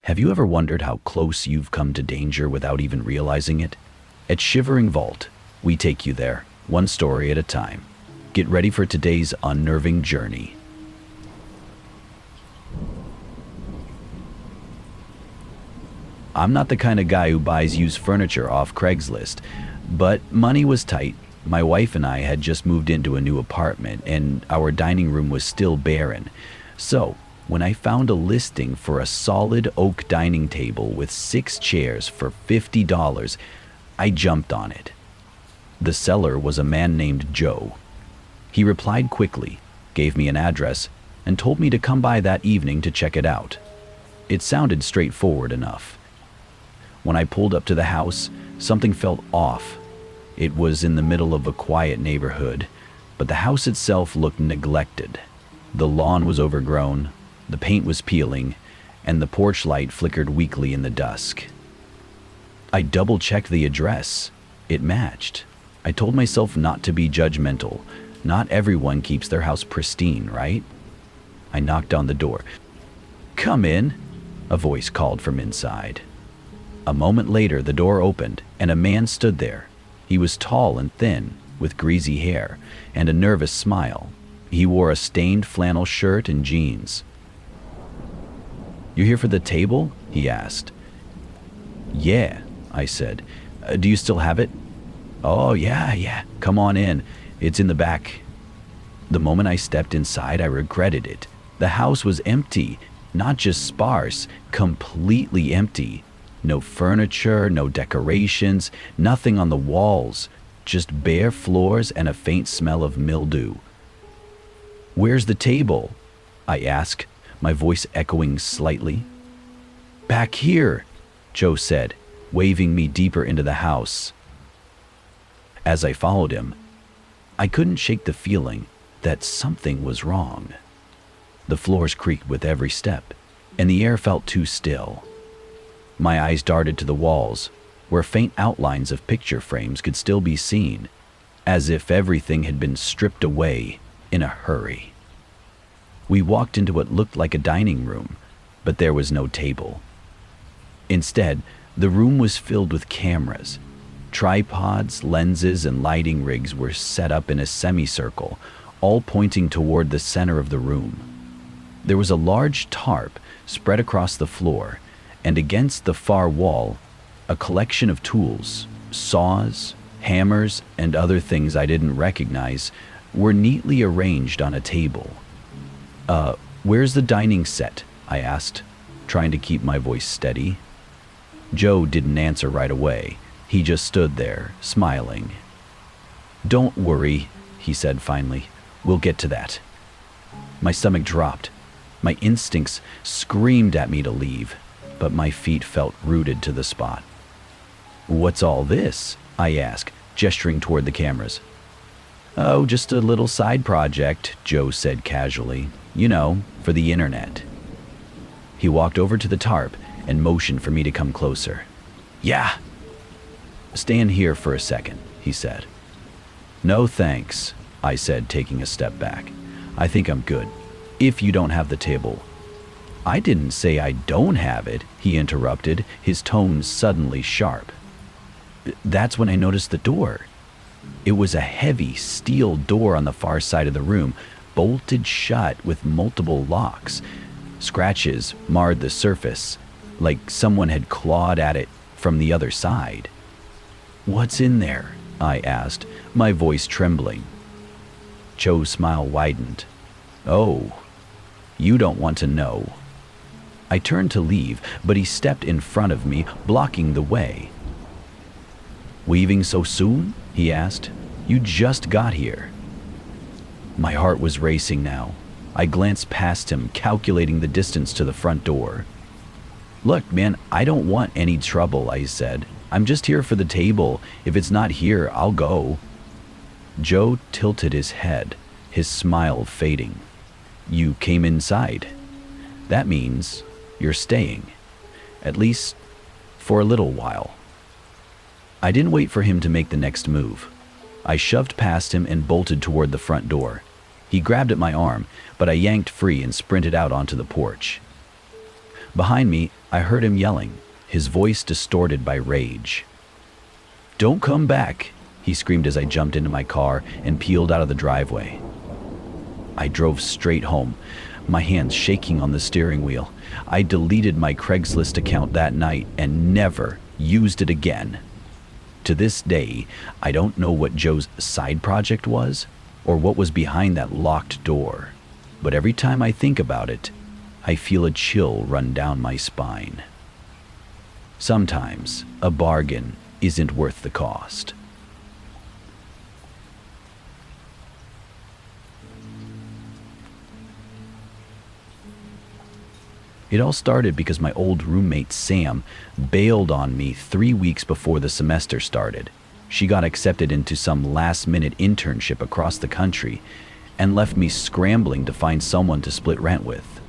Have you ever wondered how close you've come to danger without even realizing it? At Shivering Vault, we take you there, one story at a time. Get ready for today's unnerving journey. I'm not the kind of guy who buys used furniture off Craigslist, but money was tight. My wife and I had just moved into a new apartment, and our dining room was still barren. So, when I found a listing for a solid oak dining table with 6 chairs for $50, I jumped on it. The seller was a man named Joe. He replied quickly, gave me an address, and told me to come by that evening to check it out. It sounded straightforward enough. When I pulled up to the house, something felt off. It was in the middle of a quiet neighborhood, but the house itself looked neglected. The lawn was overgrown, the paint was peeling, and the porch light flickered weakly in the dusk. I double-checked the address. It matched. I told myself not to be judgmental. Not everyone keeps their house pristine, right? I knocked on the door. "Come in," a voice called from inside. A moment later, the door opened, and a man stood there. He was tall and thin, with greasy hair, and a nervous smile. He wore a stained flannel shirt and jeans. "You here for the table?" he asked. "Yeah," I said. Do you still have it?" "Oh, yeah. Come on in. It's in the back." The moment I stepped inside, I regretted it. The house was empty, not just sparse, completely empty. No furniture, no decorations, nothing on the walls, just bare floors and a faint smell of mildew. "Where's the table?" I asked, my voice echoing slightly. "Back here," Joe said, waving me deeper into the house. As I followed him, I couldn't shake the feeling that something was wrong. The floors creaked with every step, and the air felt too still. My eyes darted to the walls, where faint outlines of picture frames could still be seen, as if everything had been stripped away in a hurry. We walked into what looked like a dining room, but there was no table. Instead, the room was filled with cameras. Tripods, lenses, and lighting rigs were set up in a semicircle, all pointing toward the center of the room. There was a large tarp spread across the floor, and against the far wall, a collection of tools, saws, hammers, and other things I didn't recognize, were neatly arranged on a table. Where's the dining set?" I asked, trying to keep my voice steady. Joe didn't answer right away. He just stood there, smiling. "Don't worry," he said finally. "We'll get to that." My stomach dropped. My instincts screamed at me to leave, but my feet felt rooted to the spot. "What's all this?" I asked, gesturing toward the cameras. "Oh, just a little side project," Joe said casually. "You know, for the internet." He walked over to the tarp and motioned for me to come closer. "Yeah." "Stand here for a second," he said. "No thanks," I said, taking a step back. "I think I'm good, if you don't have the table." "I didn't say I don't have it," he interrupted, his tone suddenly sharp. That's when I noticed the door. It was a heavy steel door on the far side of the room, bolted shut with multiple locks. Scratches marred the surface, like someone had clawed at it from the other side. "What's in there?" I asked, my voice trembling. Joe's smile widened. "Oh, you don't want to know." I turned to leave, but he stepped in front of me, blocking the way. "Leaving so soon?" he asked. "You just got here." My heart was racing now. I glanced past him, calculating the distance to the front door. "Look, man, I don't want any trouble," I said. "I'm just here for the table. If it's not here, I'll go." Joe tilted his head, his smile fading. "You came inside. That means you're staying. At least for a little while." I didn't wait for him to make the next move. I shoved past him and bolted toward the front door. He grabbed at my arm, but I yanked free and sprinted out onto the porch. Behind me, I heard him yelling, his voice distorted by rage. "Don't come back," he screamed as I jumped into my car and peeled out of the driveway. I drove straight home, my hands shaking on the steering wheel. I deleted my Craigslist account that night and never used it again. To this day, I don't know what Joe's side project was or what was behind that locked door, but every time I think about it, I feel a chill run down my spine. Sometimes a bargain isn't worth the cost. It all started because my old roommate Sam bailed on me 3 weeks before the semester started. She got accepted into some last-minute internship across the country and left me scrambling to find someone to split rent with.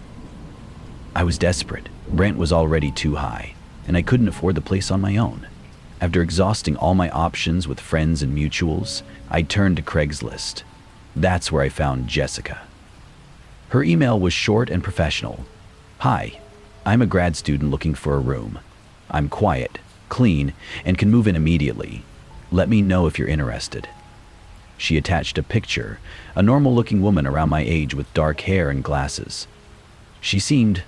I was desperate. Rent was already too high, and I couldn't afford the place on my own. After exhausting all my options with friends and mutuals, I turned to Craigslist. That's where I found Jessica. Her email was short and professional. "Hi, I'm a grad student looking for a room. I'm quiet, clean, and can move in immediately. Let me know if you're interested." She attached a picture, a normal-looking woman around my age with dark hair and glasses. She seemed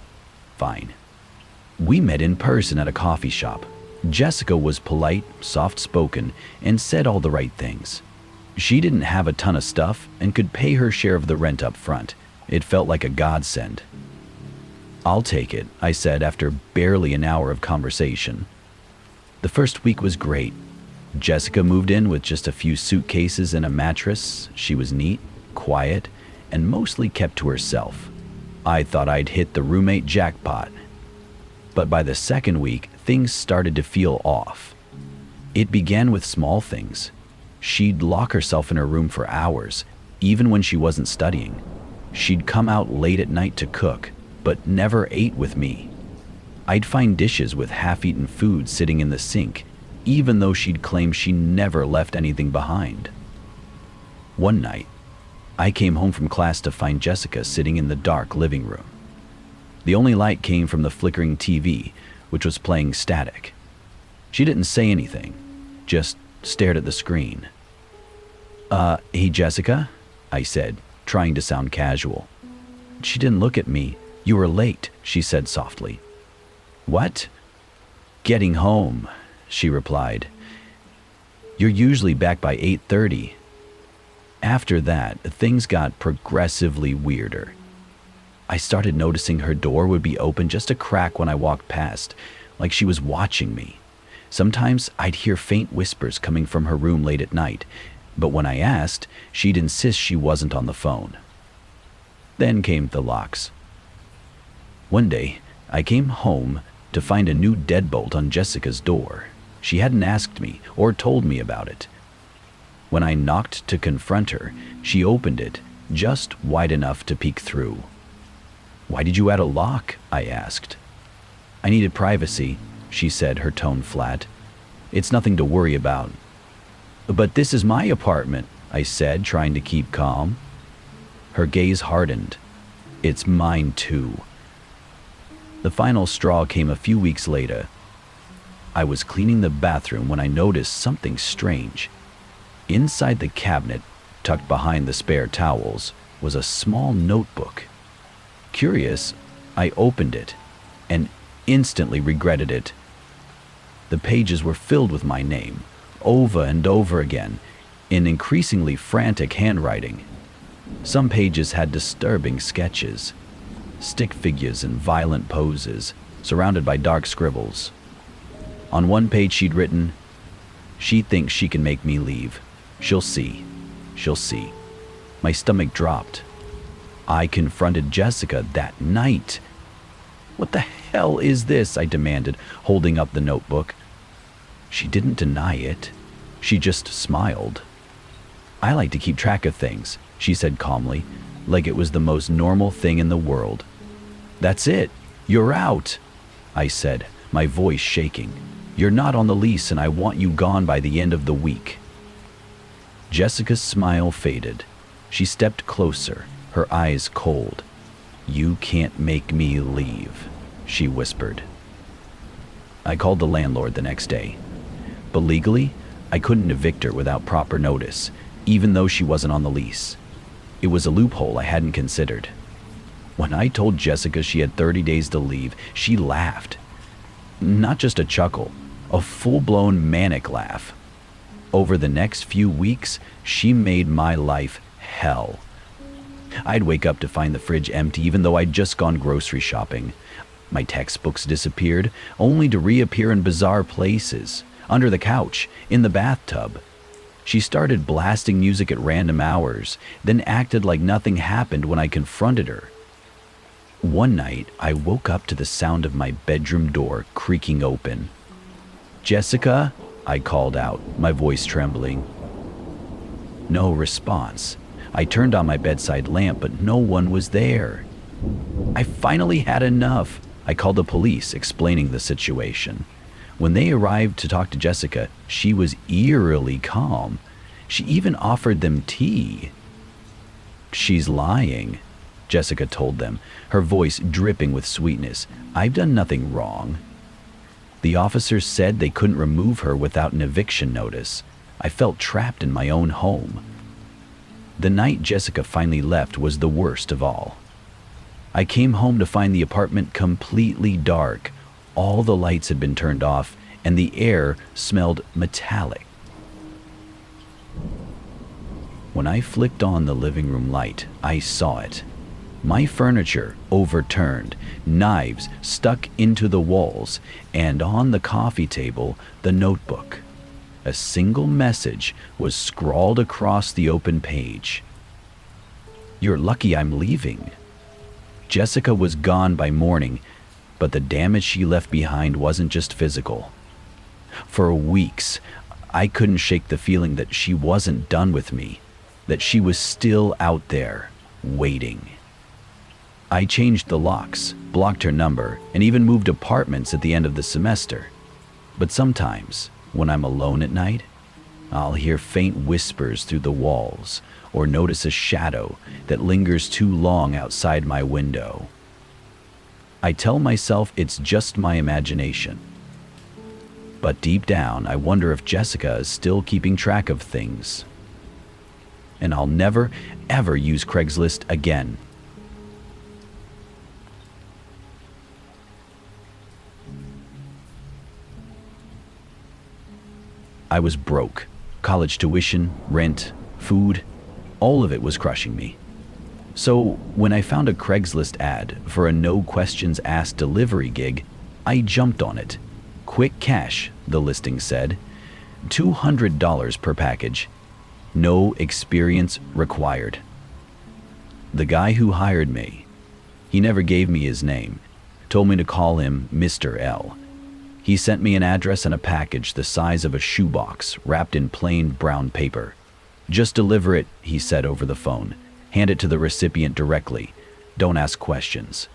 fine. We met in person at a coffee shop. Jessica was polite, soft-spoken, and said all the right things. She didn't have a ton of stuff and could pay her share of the rent up front. It felt like a godsend. "I'll take it," I said after barely an hour of conversation. The first week was great. Jessica moved in with just a few suitcases and a mattress. She was neat, quiet, and mostly kept to herself. I thought I'd hit the roommate jackpot. But by the second week, things started to feel off. It began with small things. She'd lock herself in her room for hours, even when she wasn't studying. She'd come out late at night to cook, but never ate with me. I'd find dishes with half-eaten food sitting in the sink, even though she'd claim she never left anything behind. One night, I came home from class to find Jessica sitting in the dark living room. The only light came from the flickering TV, which was playing static. She didn't say anything, just stared at the screen. Hey Jessica," I said, trying to sound casual. She didn't look at me. "You were late," she said softly. "What?" "Getting home," she replied. "You're usually back by 8:30. After that, things got progressively weirder. I started noticing her door would be open just a crack when I walked past, like she was watching me. Sometimes I'd hear faint whispers coming from her room late at night, but when I asked, she'd insist she wasn't on the phone. Then came the locks. One day, I came home to find a new deadbolt on Jessica's door. She hadn't asked me or told me about it. When I knocked to confront her, she opened it just wide enough to peek through. "Why did you add a lock?" I asked. "I needed privacy," she said, her tone flat. "It's nothing to worry about." "But this is my apartment," I said, trying to keep calm. Her gaze hardened. "It's mine too." The final straw came a few weeks later. I was cleaning the bathroom when I noticed something strange. Inside the cabinet, tucked behind the spare towels, was a small notebook. Curious, I opened it and instantly regretted it. The pages were filled with my name, over and over again, in increasingly frantic handwriting. Some pages had disturbing sketches, stick figures in violent poses, surrounded by dark scribbles. On one page she'd written, "She thinks she can make me leave. She'll see. She'll see." My stomach dropped. I confronted Jessica that night. "What the hell is this?" I demanded, holding up the notebook. She didn't deny it. She just smiled. "I like to keep track of things," she said calmly, like it was the most normal thing in the world. "That's it. You're out," I said, my voice shaking. "You're not on the lease and I want you gone by the end of the week." Jessica's smile faded. She stepped closer, her eyes cold. "You can't make me leave," she whispered. I called the landlord the next day, but legally, I couldn't evict her without proper notice, even though she wasn't on the lease. It was a loophole I hadn't considered. When I told Jessica she had 30 days to leave, she laughed. Not just a chuckle, a full-blown manic laugh. Over the next few weeks, she made my life hell. I'd wake up to find the fridge empty even though I'd just gone grocery shopping. My textbooks disappeared, only to reappear in bizarre places, under the couch, in the bathtub. She started blasting music at random hours, then acted like nothing happened when I confronted her. One night, I woke up to the sound of my bedroom door creaking open. "Jessica?" I called out, my voice trembling. No response. I turned on my bedside lamp, but no one was there. I finally had enough. I called the police, explaining the situation. When they arrived to talk to Jessica, she was eerily calm. She even offered them tea. "She's lying," Jessica told them, her voice dripping with sweetness. "I've done nothing wrong." The officers said they couldn't remove her without an eviction notice. I felt trapped in my own home. The night Jessica finally left was the worst of all. I came home to find the apartment completely dark. All the lights had been turned off, and the air smelled metallic. When I flicked on the living room light, I saw it. My furniture overturned, knives stuck into the walls, and on the coffee table, the notebook. A single message was scrawled across the open page. "You're lucky I'm leaving." Jessica was gone by morning, but the damage she left behind wasn't just physical. For weeks, I couldn't shake the feeling that she wasn't done with me, that she was still out there, waiting. I changed the locks, blocked her number, and even moved apartments at the end of the semester. But sometimes, when I'm alone at night, I'll hear faint whispers through the walls or notice a shadow that lingers too long outside my window. I tell myself it's just my imagination. But deep down, I wonder if Jessica is still keeping track of things. And I'll never, ever use Craigslist again. I was broke. College tuition, rent, food, all of it was crushing me. So when I found a Craigslist ad for a no questions asked delivery gig, I jumped on it. Quick cash, the listing said. $200 per package. No experience required. The guy who hired me, he never gave me his name, told me to call him Mr. L. He sent me an address and a package the size of a shoebox wrapped in plain brown paper. "Just deliver it," he said over the phone. "Hand it to the recipient directly. Don't ask questions."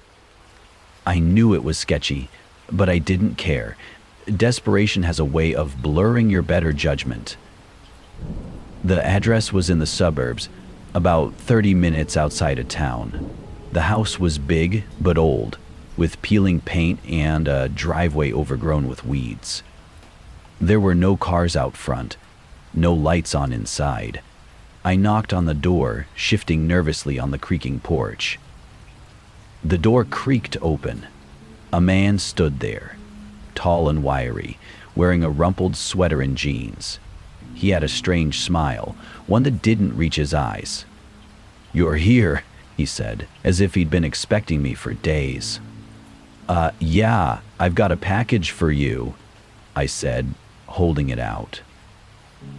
I knew it was sketchy, but I didn't care. Desperation has a way of blurring your better judgment. The address was in the suburbs, about 30 minutes outside of town. The house was big but old, with peeling paint and a driveway overgrown with weeds. There were no cars out front, no lights on inside. I knocked on the door, shifting nervously on the creaking porch. The door creaked open. A man stood there, tall and wiry, wearing a rumpled sweater and jeans. He had a strange smile, one that didn't reach his eyes. "You're here," he said, as if he'd been expecting me for days. Yeah, I've got a package for you," I said, holding it out.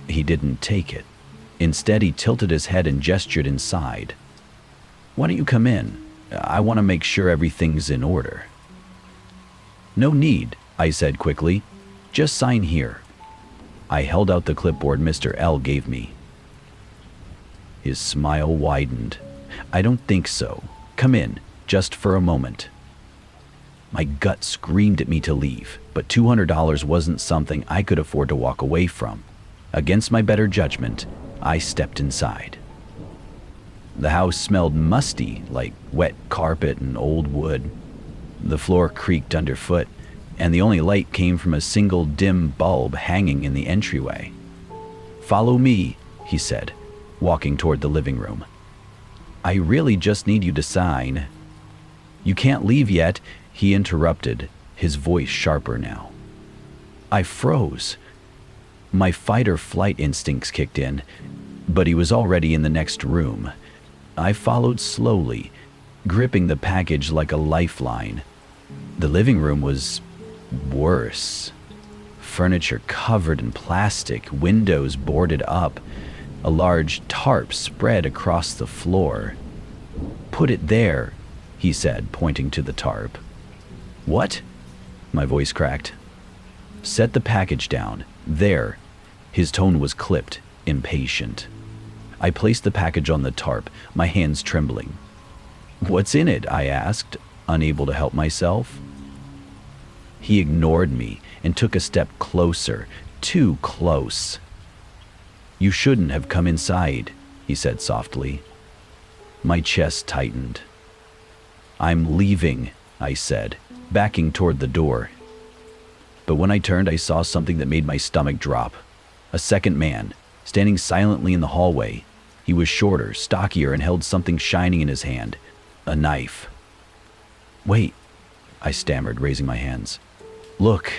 He didn't take it. Instead, he tilted his head and gestured inside. "Why don't you come in? I want to make sure everything's in order." "No need," I said quickly. "Just sign here." I held out the clipboard Mr. L gave me. His smile widened. "I don't think so. Come in, just for a moment." My gut screamed at me to leave, but $200 wasn't something I could afford to walk away from. Against my better judgment, I stepped inside. The house smelled musty, like wet carpet and old wood. The floor creaked underfoot, and the only light came from a single dim bulb hanging in the entryway. "Follow me," he said, walking toward the living room. "I really just need you to sign." "You can't leave yet," he interrupted, his voice sharper now. I froze. My fight-or-flight instincts kicked in, but he was already in the next room. I followed slowly, gripping the package like a lifeline. The living room was worse. Furniture covered in plastic, windows boarded up, a large tarp spread across the floor. "Put it there," he said, pointing to the tarp. "What?" My voice cracked. "Set the package down. There." His tone was clipped, impatient. I placed the package on the tarp, my hands trembling. "What's in it?" I asked, unable to help myself. He ignored me and took a step closer, too close. "You shouldn't have come inside," he said softly. My chest tightened. "I'm leaving," I said, backing toward the door. But when I turned, I saw something that made my stomach drop. A second man, standing silently in the hallway. He was shorter, stockier, and held something shining in his hand. A knife. "Wait," I stammered, raising my hands. "Look,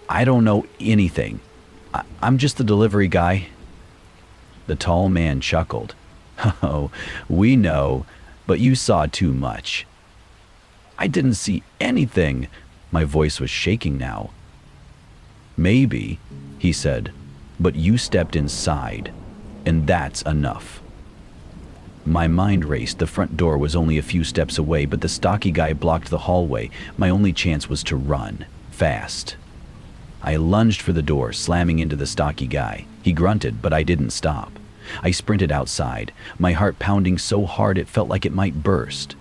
I don't know anything. I'm just the delivery guy." The tall man chuckled. "Oh, we know, but you saw too much." "I didn't see anything." My voice was shaking now. "Maybe," he said, "but you stepped inside, and that's enough." My mind raced. The front door was only a few steps away, but the stocky guy blocked the hallway. My only chance was to run, fast. I lunged for the door, slamming into the stocky guy. He grunted, but I didn't stop. I sprinted outside, my heart pounding so hard it felt like it might burst.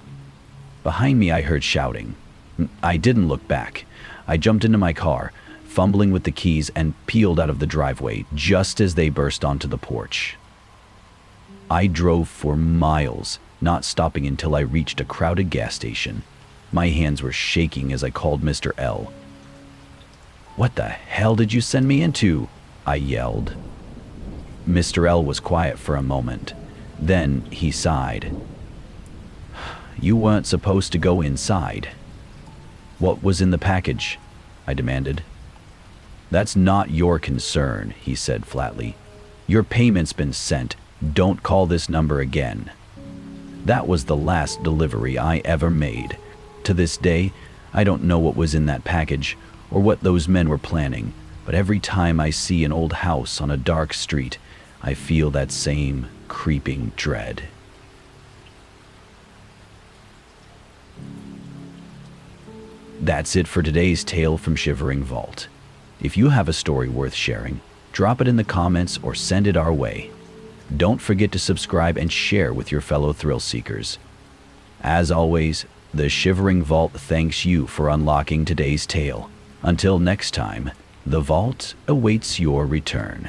Behind me, I heard shouting. I didn't look back. I jumped into my car, fumbling with the keys, and peeled out of the driveway just as they burst onto the porch. I drove for miles, not stopping until I reached a crowded gas station. My hands were shaking as I called Mr. L. "What the hell did you send me into?" I yelled. Mr. L was quiet for a moment. Then he sighed. "You weren't supposed to go inside." "What was in the package?" I demanded. "That's not your concern," he said flatly. "Your payment's been sent. Don't call this number again." That was the last delivery I ever made. To this day, I don't know what was in that package or what those men were planning, but every time I see an old house on a dark street, I feel that same creeping dread. That's it for today's tale from Shivering Vault. If you have a story worth sharing, drop it in the comments or send it our way. Don't forget to subscribe and share with your fellow thrill seekers. As always, the Shivering Vault thanks you for unlocking today's tale. Until next time, the vault awaits your return.